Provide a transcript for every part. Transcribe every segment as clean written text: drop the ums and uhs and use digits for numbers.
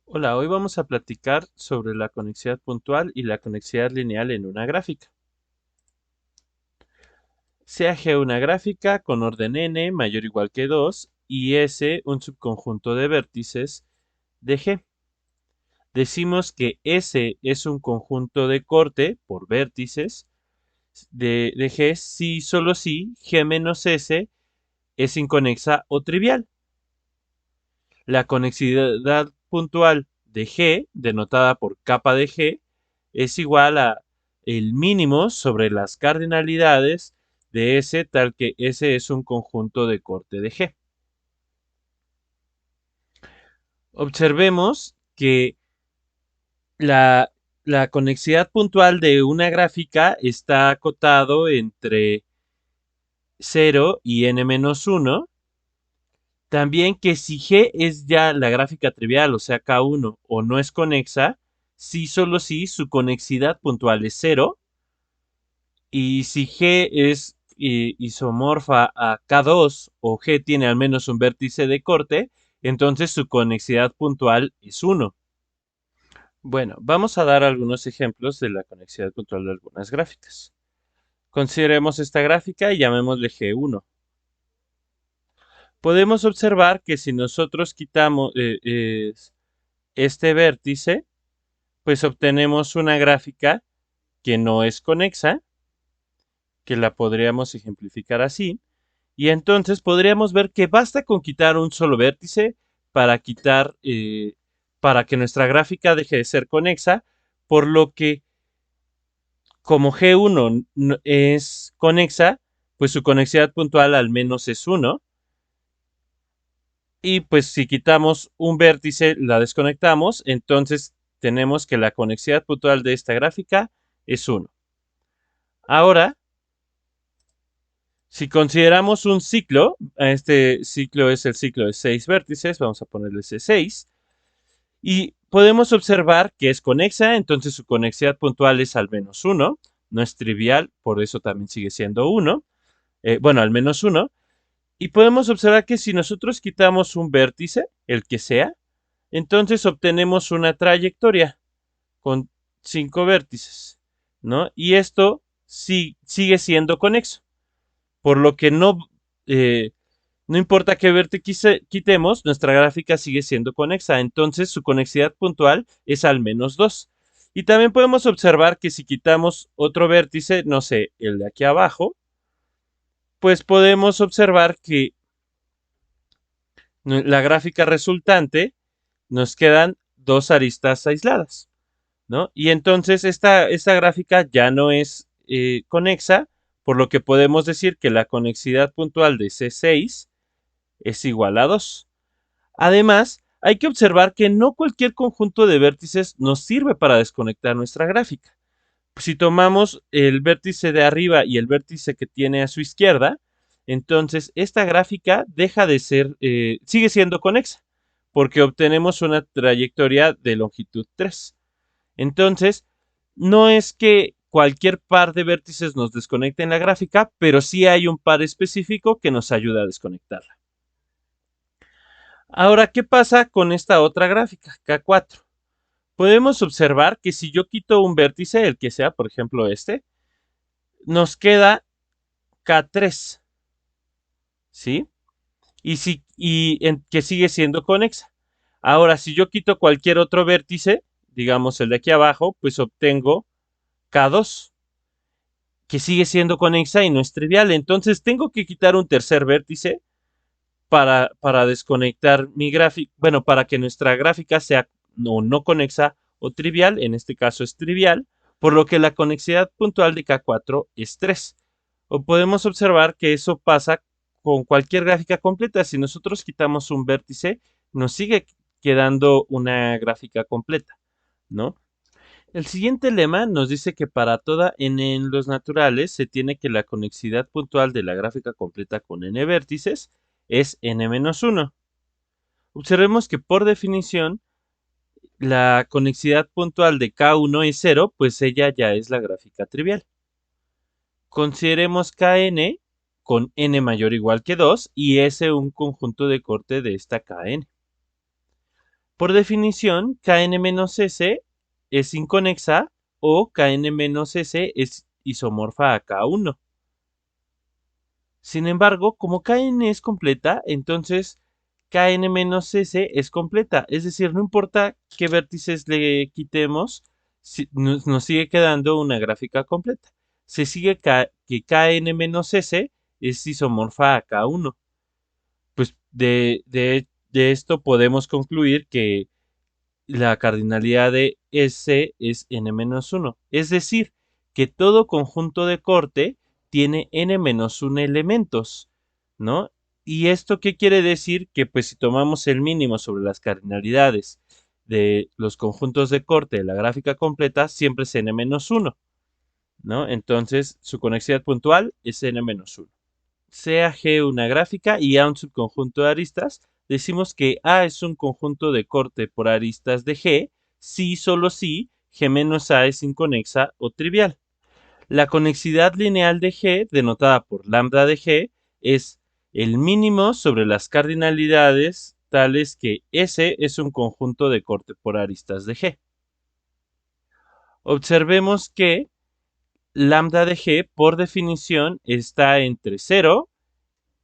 Hola, hoy vamos a platicar sobre la conexidad puntual y la conexidad lineal en una gráfica. Sea G una gráfica con orden n mayor o igual que 2 y S un subconjunto de vértices de G. Decimos que S es un conjunto de corte por vértices de G si solo si G menos S es inconexa o trivial. La conexidad puntual de G, denotada por capa de G, es igual a el mínimo sobre las cardinalidades de S, tal que S es un conjunto de corte de G. Observemos que la, la conexidad puntual de una gráfica está acotado entre 0 y n-1. También que si G es ya la gráfica trivial, o sea K1, o no es conexa, sí solo si su conexidad puntual es 0. Y si G es isomorfa a K2 o G tiene al menos un vértice de corte, entonces su conexidad puntual es 1. Bueno, vamos a dar algunos ejemplos de la conexidad puntual de algunas gráficas. Consideremos esta gráfica y llamémosle G1. Podemos observar que si nosotros quitamos este vértice, pues obtenemos una gráfica que no es conexa, que la podríamos ejemplificar así, y entonces podríamos ver que basta con quitar un solo vértice para para que nuestra gráfica deje de ser conexa, por lo que como G1 es conexa, pues su conexidad puntual al menos es 1. Y pues si quitamos un vértice, la desconectamos, entonces tenemos que la conexidad puntual de esta gráfica es 1. Ahora, si consideramos un ciclo, este ciclo es el ciclo de 6 vértices, vamos a ponerle C6, y podemos observar que es conexa, entonces su conexidad puntual es al menos 1, no es trivial, por eso también sigue siendo 1, bueno, al menos 1, y podemos observar que si nosotros quitamos un vértice, el que sea, entonces obtenemos una trayectoria con 5 vértices, ¿no? Y esto sigue siendo conexo, por lo que no importa qué vértice quitemos, nuestra gráfica sigue siendo conexa, entonces su conexidad puntual es al menos 2. Y también podemos observar que si quitamos otro vértice, no sé, el de aquí abajo, pues podemos observar que la gráfica resultante nos quedan dos aristas aisladas, ¿no? Y entonces esta gráfica ya no es conexa, por lo que podemos decir que la conexidad puntual de C6 es igual a 2. Además, hay que observar que no cualquier conjunto de vértices nos sirve para desconectar nuestra gráfica. Si tomamos el vértice de arriba y el vértice que tiene a su izquierda, entonces esta gráfica deja de ser, sigue siendo conexa, porque obtenemos una trayectoria de longitud 3. Entonces, no es que cualquier par de vértices nos desconecte en la gráfica, pero sí hay un par específico que nos ayuda a desconectarla. Ahora, ¿qué pasa con esta otra gráfica, K4? Podemos observar que si yo quito un vértice, el que sea, por ejemplo este, nos queda K3, ¿sí? Que sigue siendo conexa. Ahora, si yo quito cualquier otro vértice, digamos el de aquí abajo, pues obtengo K2, que sigue siendo conexa y no es trivial. Entonces tengo que quitar un tercer vértice para desconectar mi gráfica, bueno, para que nuestra gráfica sea no conexa o trivial, en este caso es trivial, por lo que la conexidad puntual de K4 es 3. O podemos observar que eso pasa con cualquier gráfica completa. Si nosotros quitamos un vértice, nos sigue quedando una gráfica completa, ¿no? El siguiente lema nos dice que para toda n en los naturales se tiene que la conexidad puntual de la gráfica completa con n vértices es n-1. Observemos que por definición la conexidad puntual de K1 es 0, pues ella ya es la gráfica trivial. Consideremos Kn con n mayor o igual que 2 y S un conjunto de corte de esta Kn. Por definición, Kn-S es inconexa o Kn-S es isomorfa a K1. Sin embargo, como Kn es completa, entonces Kn-S es completa. Es decir, no importa qué vértices le quitemos, nos sigue quedando una gráfica completa. Se sigue que Kn-S es isomorfa a K1. Pues de esto podemos concluir que la cardinalidad de S es n-1. Es decir, que todo conjunto de corte tiene n-1 elementos, ¿no? ¿Y esto qué quiere decir? Que pues si tomamos el mínimo sobre las cardinalidades de los conjuntos de corte de la gráfica completa, siempre es n-1, ¿no? Entonces su conexidad puntual es n-1. Sea G una gráfica y A un subconjunto de aristas, decimos que A es un conjunto de corte por aristas de G si y solo si G menos A es inconexa o trivial. La conexidad lineal de G, denotada por lambda de G, es el mínimo sobre las cardinalidades tales que S es un conjunto de corte por aristas de G. Observemos que lambda de G, por definición, está entre 0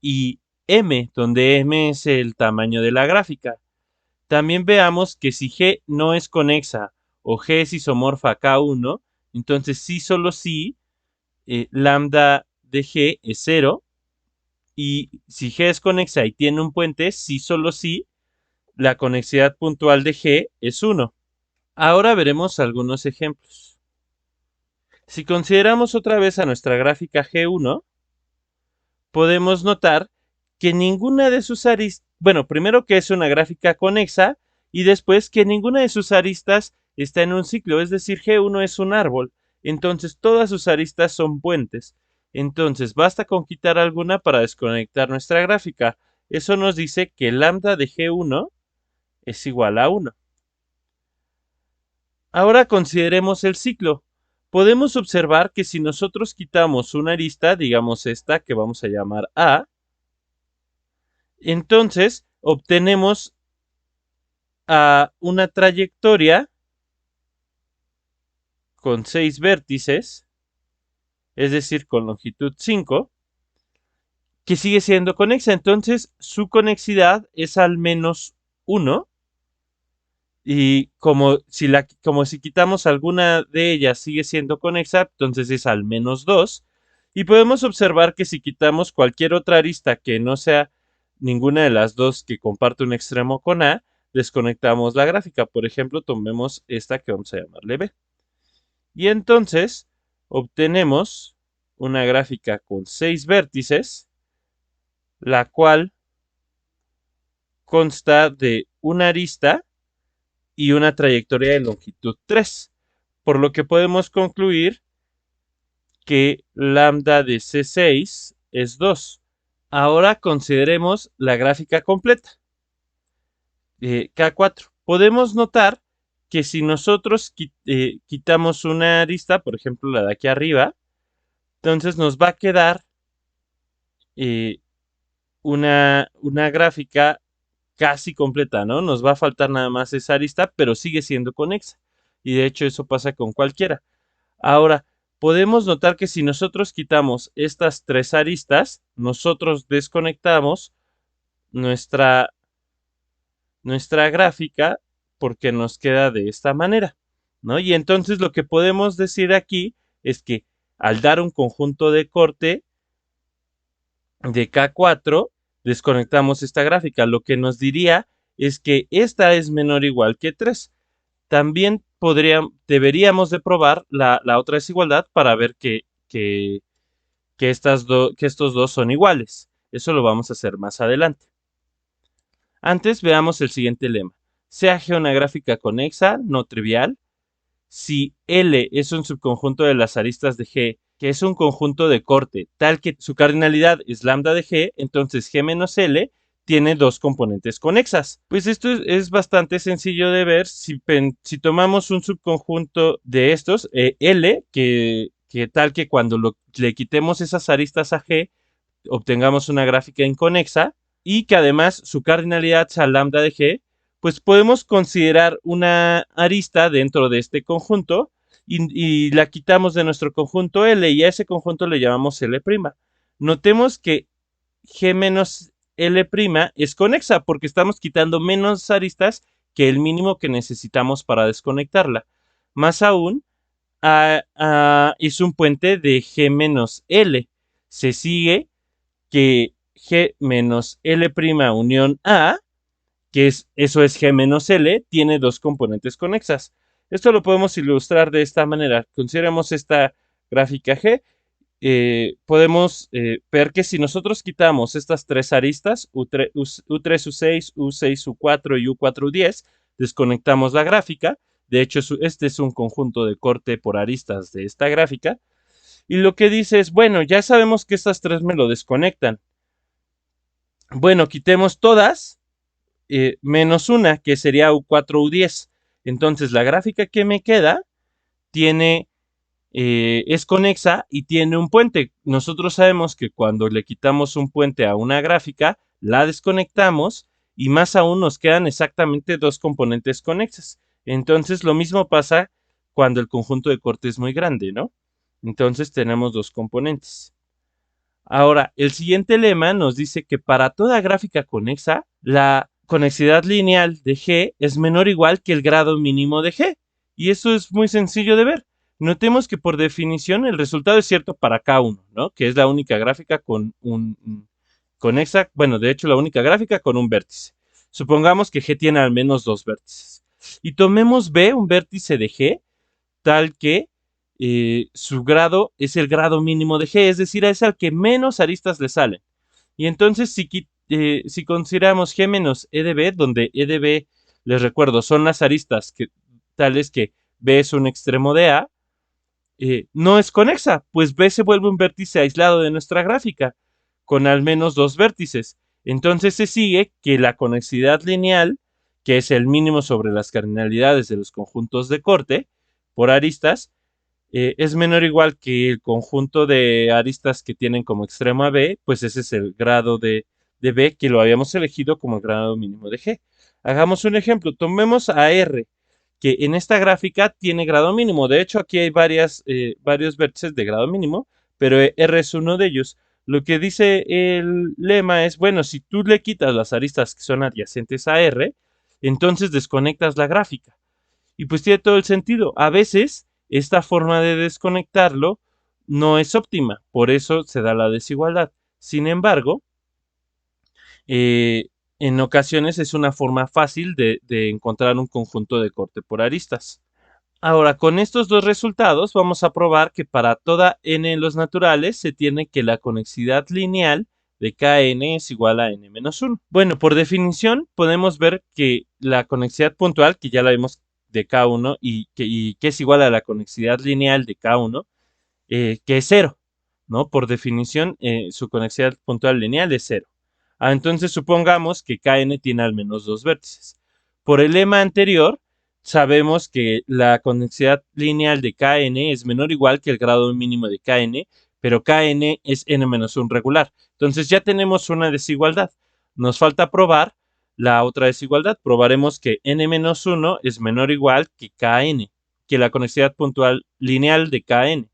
y M, donde M es el tamaño de la gráfica. También veamos que si G no es conexa o G es isomorfa a K1, entonces sí, solo sí, lambda de G es 0. Y si G es conexa y tiene un puente, sí, solo sí, la conexidad puntual de G es 1. Ahora veremos algunos ejemplos. Si consideramos otra vez a nuestra gráfica G1, podemos notar que ninguna de sus aristas, bueno, primero que es una gráfica conexa y después que ninguna de sus aristas está en un ciclo, es decir, G1 es un árbol, entonces todas sus aristas son puentes. Entonces basta con quitar alguna para desconectar nuestra gráfica. Eso nos dice que lambda de G1 es igual a 1. Ahora consideremos el ciclo. Podemos observar que si nosotros quitamos una arista, digamos esta que vamos a llamar A, entonces obtenemos una trayectoria con 6 vértices, es decir, con longitud 5, que sigue siendo conexa. Entonces su conexidad es al menos 1. Y como si quitamos alguna de ellas sigue siendo conexa, entonces es al menos 2. Y podemos observar que si quitamos cualquier otra arista que no sea ninguna de las dos que comparte un extremo con A, desconectamos la gráfica. Por ejemplo, tomemos esta que vamos a llamarle B. Y entonces obtenemos una gráfica con 6 vértices, la cual consta de una arista y una trayectoria de longitud 3, por lo que podemos concluir que lambda de C6 es 2. Ahora consideremos la gráfica completa, K4. Podemos notar que si nosotros quitamos una arista, por ejemplo la de aquí arriba, entonces nos va a quedar una gráfica casi completa, ¿no? Nos va a faltar nada más esa arista, pero sigue siendo conexa. Y de hecho eso pasa con cualquiera. Ahora, podemos notar que si nosotros quitamos estas 3 aristas, nosotros desconectamos nuestra gráfica porque nos queda de esta manera, ¿no? Y entonces lo que podemos decir aquí es que al dar un conjunto de corte de K4, desconectamos esta gráfica. Lo que nos diría es que esta es menor o igual que 3. También deberíamos de probar la otra desigualdad para ver que estos dos son iguales. Eso lo vamos a hacer más adelante. Antes veamos el siguiente lema. Sea G una gráfica conexa, no trivial. Si L es un subconjunto de las aristas de G, que es un conjunto de corte, tal que su cardinalidad es lambda de G, entonces G menos L tiene dos componentes conexas. Pues esto es bastante sencillo de ver si tomamos un subconjunto de estos, L, que tal que cuando le quitemos esas aristas a G, obtengamos una gráfica inconexa y que además su cardinalidad sea lambda de G, pues podemos considerar una arista dentro de este conjunto y la quitamos de nuestro conjunto L y a ese conjunto le llamamos L'. Notemos que G menos L' es conexa porque estamos quitando menos aristas que el mínimo que necesitamos para desconectarla. Más aún, es un puente de G menos L. Se sigue que G menos L' unión A, eso es G menos L, tiene dos componentes conexas. Esto lo podemos ilustrar de esta manera. Consideremos esta gráfica G. Podemos ver que si nosotros quitamos estas tres aristas, U3, U6, U6, U4 y U4, U10, desconectamos la gráfica. De hecho, este es un conjunto de corte por aristas de esta gráfica. Y lo que dice es, bueno, ya sabemos que estas tres me lo desconectan. Bueno, quitemos todas, menos una, que sería U4, U10. Entonces, la gráfica que me queda tiene... es conexa y tiene un puente. Nosotros sabemos que cuando le quitamos un puente a una gráfica, la desconectamos y más aún nos quedan exactamente dos componentes conexas. Entonces lo mismo pasa cuando el conjunto de corte es muy grande, ¿no? Entonces tenemos dos componentes. Ahora, el siguiente lema nos dice que para toda gráfica conexa, la conexidad lineal de G es menor o igual que el grado mínimo de G. Y eso es muy sencillo de ver. Notemos que por definición el resultado es cierto para K1, ¿no? Que es la única gráfica con un conexa, bueno, de hecho la única gráfica con un vértice. Supongamos que G tiene al menos dos vértices. Y tomemos B, un vértice de G, tal que su grado es el grado mínimo de G, es decir, es al que menos aristas le salen. Y entonces si consideramos G menos E de B, donde E de B, les recuerdo, son las aristas tales que B es un extremo de A, no es conexa, pues B se vuelve un vértice aislado de nuestra gráfica, con al menos dos vértices. Entonces se sigue que la conexidad lineal, que es el mínimo sobre las cardinalidades de los conjuntos de corte por aristas, es menor o igual que el conjunto de aristas que tienen como extremo a B, pues ese es el grado de B que lo habíamos elegido como el grado mínimo de G. Hagamos un ejemplo, tomemos a R, que en esta gráfica tiene grado mínimo. De hecho, aquí hay varios vértices de grado mínimo, pero R es uno de ellos. Lo que dice el lema es, bueno, si tú le quitas las aristas que son adyacentes a R, entonces desconectas la gráfica. Y pues tiene todo el sentido. A veces esta forma de desconectarlo no es óptima, por eso se da la desigualdad. Sin embargo, en ocasiones es una forma fácil de encontrar un conjunto de corte por aristas. Ahora, con estos dos resultados vamos a probar que para toda n en los naturales se tiene que la conexidad lineal de Kn es igual a n-1. Bueno, por definición podemos ver que la conexidad puntual, que ya la vimos de K1 y que es igual a la conexidad lineal de K1, que es 0, ¿no? Por definición, su conexidad puntual lineal es 0. Entonces supongamos que Kn tiene al menos dos vértices. Por el lema anterior, sabemos que la conexidad lineal de Kn es menor o igual que el grado mínimo de Kn, pero Kn es n-1 regular. Entonces ya tenemos una desigualdad. Nos falta probar la otra desigualdad. Probaremos que n-1 es menor o igual que Kn, que la conexidad puntual lineal de Kn.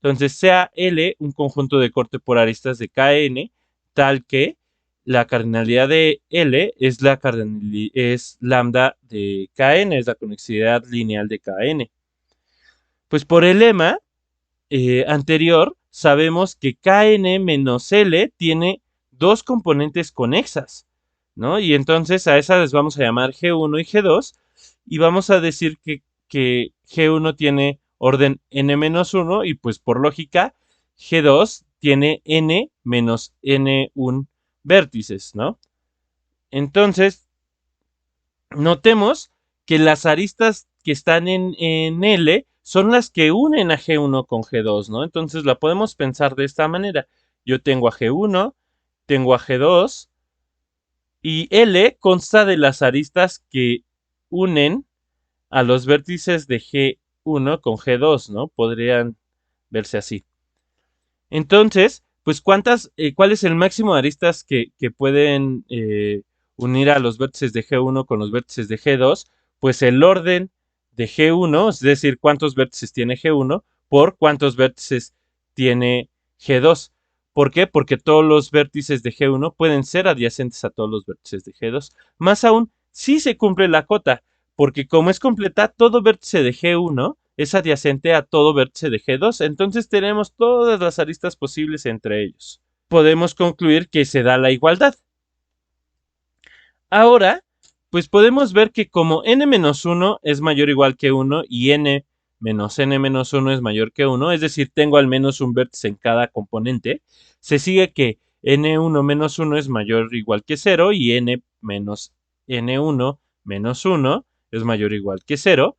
Entonces sea L un conjunto de corte por aristas de Kn, tal que la cardinalidad de L es lambda de Kn, es la conexidad lineal de Kn. Pues por el lema anterior, sabemos que Kn menos L tiene dos componentes conexas, ¿no? Y entonces a esas les vamos a llamar G1 y G2, y vamos a decir que G1 tiene orden n-1, y pues por lógica, G2 tiene n menos n1 vértices, ¿no? Entonces, notemos que las aristas que están en L son las que unen a G1 con G2, ¿no? Entonces la podemos pensar de esta manera. Yo tengo a G1, tengo a G2, y L consta de las aristas que unen a los vértices de G1 con G2, ¿no? Podrían verse así. Entonces, pues ¿cuál es el máximo de aristas que pueden unir a los vértices de G1 con los vértices de G2, pues el orden de G1, es decir, cuántos vértices tiene G1 por cuántos vértices tiene G2. ¿Por qué? Porque todos los vértices de G1 pueden ser adyacentes a todos los vértices de G2. Más aún, sí se cumple la cota, porque como es completa, todo vértice de G1 es adyacente a todo vértice de G2. Entonces tenemos todas las aristas posibles entre ellos. Podemos concluir que se da la igualdad. Ahora, pues podemos ver que como n-1 es mayor o igual que 1 y n menos n-1 es mayor que 1, es decir, tengo al menos un vértice en cada componente, se sigue que n1 menos 1 es mayor o igual que 0 y n menos n1 menos 1 es mayor o igual que 0,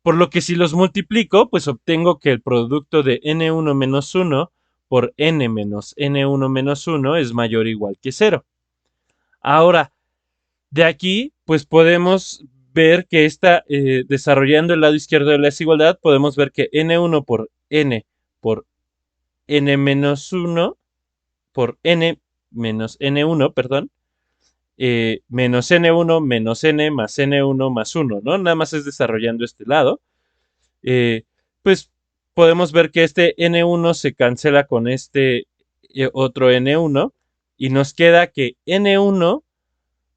por lo que si los multiplico, pues obtengo que el producto de n1 menos 1 por n menos n1 menos 1 es mayor o igual que 0. Ahora, de aquí, pues podemos ver que está desarrollando el lado izquierdo de la desigualdad, podemos ver que n1 por n menos 1 por n menos n1, perdón, menos n1 menos n más n1 más 1, ¿no? Nada más es desarrollando este lado. Pues podemos ver que este n1 se cancela con este otro n1 y nos queda que n1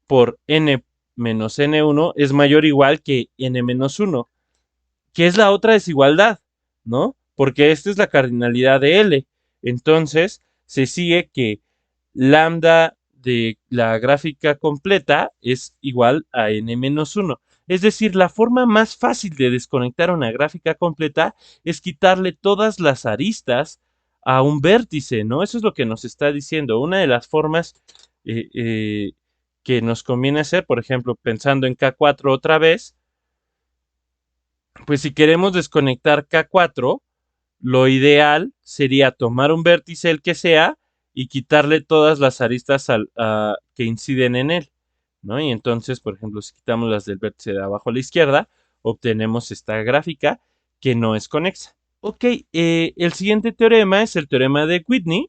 por n menos n1 es mayor o igual que n menos 1, que es la otra desigualdad, ¿no? Porque esta es la cardinalidad de L. Entonces, se sigue que lambda de la gráfica completa es igual a n menos 1. Es decir, la forma más fácil de desconectar una gráfica completa es quitarle todas las aristas a un vértice, ¿no? Eso es lo que nos está diciendo. Una de las formas que nos conviene hacer, por ejemplo, pensando en K4 otra vez, pues si queremos desconectar K4, lo ideal sería tomar un vértice, el que sea, y quitarle todas las aristas que inciden en él, ¿no? Y entonces, por ejemplo, si quitamos las del vértice de abajo a la izquierda, obtenemos esta gráfica que no es conexa. Ok, el siguiente teorema es el teorema de Whitney,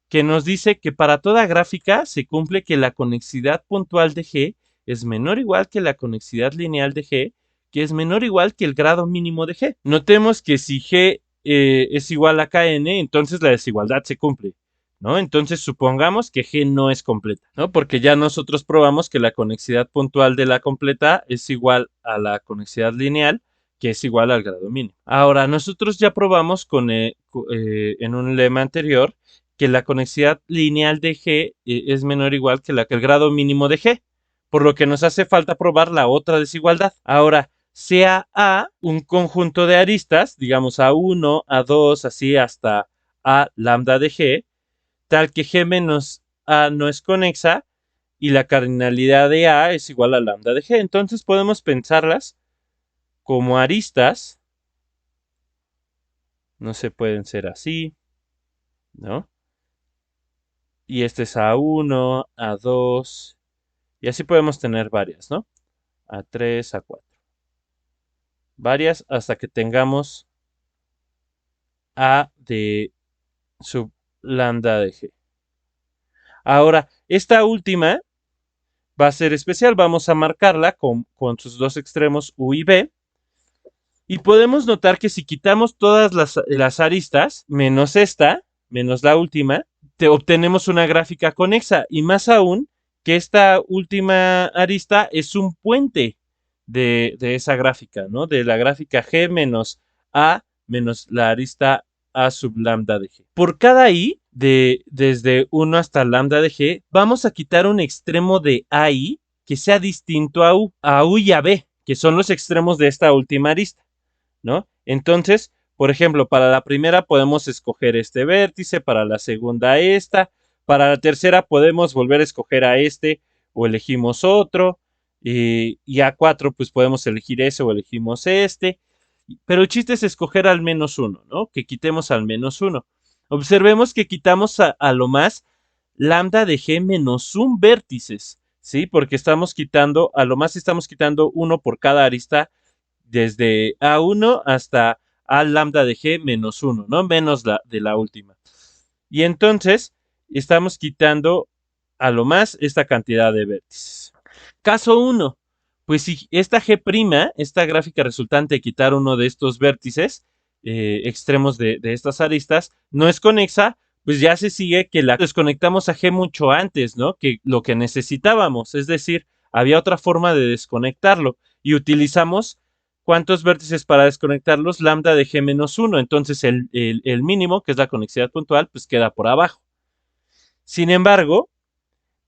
que nos dice que para toda gráfica se cumple que la conexidad puntual de G es menor o igual que la conexidad lineal de G, que es menor o igual que el grado mínimo de G. Notemos que si G es igual a Kn, entonces la desigualdad se cumple, ¿no? Entonces supongamos que G no es completa, ¿no? Porque ya nosotros probamos que la conexidad puntual de la completa es igual a la conexidad lineal, que es igual al grado mínimo. Ahora, nosotros ya probamos en un lema anterior que la conexidad lineal de G es menor o igual que el grado mínimo de G, por lo que nos hace falta probar la otra desigualdad. Ahora, sea A un conjunto de aristas, digamos A1, A2, así hasta A lambda de G, tal que G menos A no es conexa y la cardinalidad de A es igual a lambda de G. Entonces podemos pensarlas como aristas, no se pueden ser así, ¿no? Y este es A1, A2, y así podemos tener varias, ¿no? A3, A4. Varias hasta que tengamos A de sub lambda de G. Ahora, esta última va a ser especial. Vamos a marcarla con sus dos extremos U y B. Y podemos notar que si quitamos todas las aristas, menos esta, menos la última, obtenemos una gráfica conexa. Y más aún, que esta última arista es un puente de esa gráfica, ¿no? De la gráfica G menos A menos la arista A sub lambda de G. Por cada I, desde 1 hasta lambda de G, vamos a quitar un extremo de AI que sea distinto a U y a B, que son los extremos de esta última arista, ¿no? Entonces, por ejemplo, para la primera podemos escoger este vértice, para la segunda esta, para la tercera podemos volver a escoger a este o elegimos otro, y A4 pues podemos elegir ese o elegimos este, pero el chiste es escoger al menos uno, ¿no? Que quitemos al menos uno. Observemos que quitamos a lo más lambda de G menos un vértices, ¿sí? Porque estamos quitando, a lo más estamos quitando uno por cada arista desde A1 hasta A lambda de G menos 1, ¿no? Menos de la última. Y entonces estamos quitando a lo más esta cantidad de vértices. Caso 1. Pues si esta G', esta gráfica resultante de quitar uno de estos vértices extremos de estas aristas, no es conexa, pues ya se sigue que la desconectamos a G mucho antes, ¿no? Que lo que necesitábamos, es decir, había otra forma de desconectarlo y utilizamos ¿cuántos vértices para desconectarlos? Lambda de G menos 1, entonces el mínimo, que es la conexidad puntual, pues queda por abajo. Sin embargo,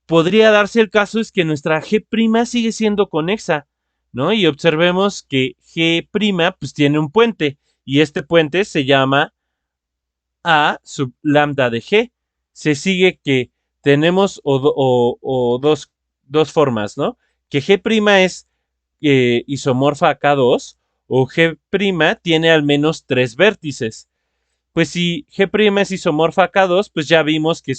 podría darse el caso es que nuestra G' sigue siendo conexa, ¿no? Y observemos que G' pues tiene un puente y este puente se llama A sub lambda de G. Se sigue que tenemos dos formas, ¿no? Que G' es isomorfa a K2 o G' tiene al menos 3 vértices. Pues si G' es isomorfa a K2, pues ya vimos que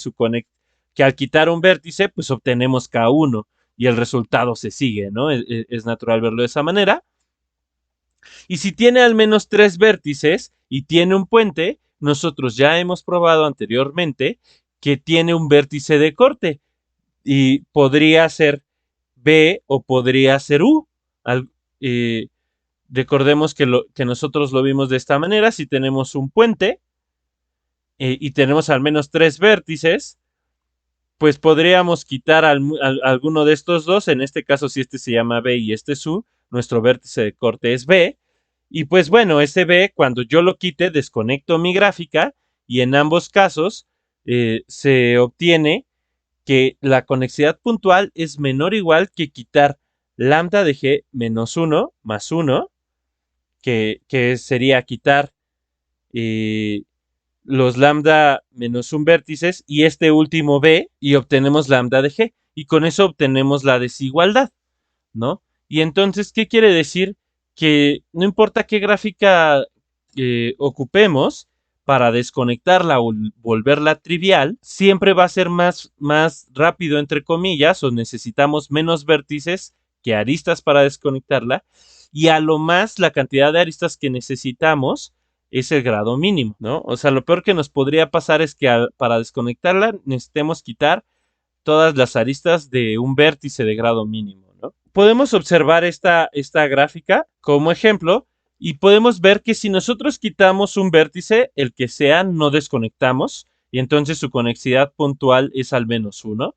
que al quitar un vértice, pues obtenemos K1 y el resultado se sigue, ¿no? Es natural verlo de esa manera. Y si tiene al menos 3 vértices y tiene un puente, nosotros ya hemos probado anteriormente que tiene un vértice de corte y podría ser B o podría ser U. Recordemos que nosotros lo vimos de esta manera. Si tenemos un puente y tenemos al menos 3 vértices, pues podríamos quitar alguno de estos dos. En este caso, si este se llama B y este es U, nuestro vértice de corte es B. Y pues bueno, ese B, cuando yo lo quite, desconecto mi gráfica y en ambos casos se obtiene que la conexidad puntual es menor o igual que quitar lambda de G menos 1 más 1, que sería quitar los lambda menos un vértices y este último B y obtenemos lambda de G. Y con eso obtenemos la desigualdad, ¿no? Y entonces, ¿qué quiere decir? Que no importa qué gráfica ocupemos para desconectarla o volverla trivial, siempre va a ser más rápido, entre comillas, o necesitamos menos vértices que aristas para desconectarla. Y a lo más, la cantidad de aristas que necesitamos es el grado mínimo, ¿no? O sea, lo peor que nos podría pasar es que para desconectarla necesitemos quitar todas las aristas de un vértice de grado mínimo, ¿no? Podemos observar esta gráfica como ejemplo y podemos ver que si nosotros quitamos un vértice, el que sea, no desconectamos y entonces su conexidad puntual es al menos 1.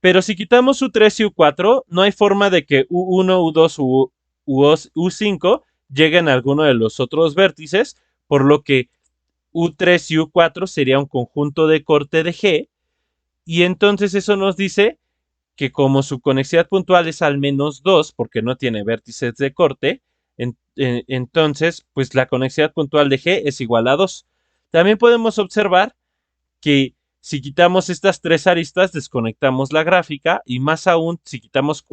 Pero si quitamos U3 y U4, no hay forma de que U1, U2 u U5 lleguen a alguno de los otros vértices, por lo que U3 y U4 sería un conjunto de corte de G, y entonces eso nos dice que como su conexidad puntual es al menos 2, porque no tiene vértices de corte, entonces pues la conexidad puntual de G es igual a 2. También podemos observar que si quitamos estas 3 aristas, desconectamos la gráfica y más aún, si quitamos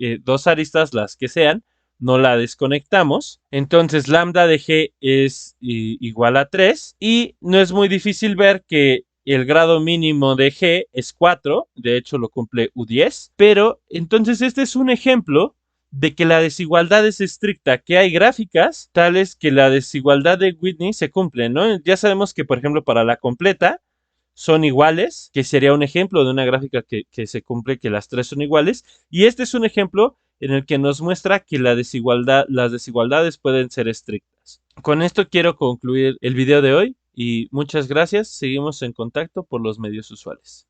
2 aristas, las que sean, no la desconectamos. Entonces lambda de G es igual a 3 y no es muy difícil ver que el grado mínimo de G es 4, de hecho lo cumple U10, pero entonces este es un ejemplo de que la desigualdad es estricta, que hay gráficas tales que la desigualdad de Whitney se cumple, ¿no? Ya sabemos que, por ejemplo, para la completa son iguales, que sería un ejemplo de una gráfica que se cumple que las 3 son iguales, y este es un ejemplo en el que nos muestra que las desigualdades pueden ser estrictas. Con esto quiero concluir el video de hoy y muchas gracias. Seguimos en contacto por los medios usuales.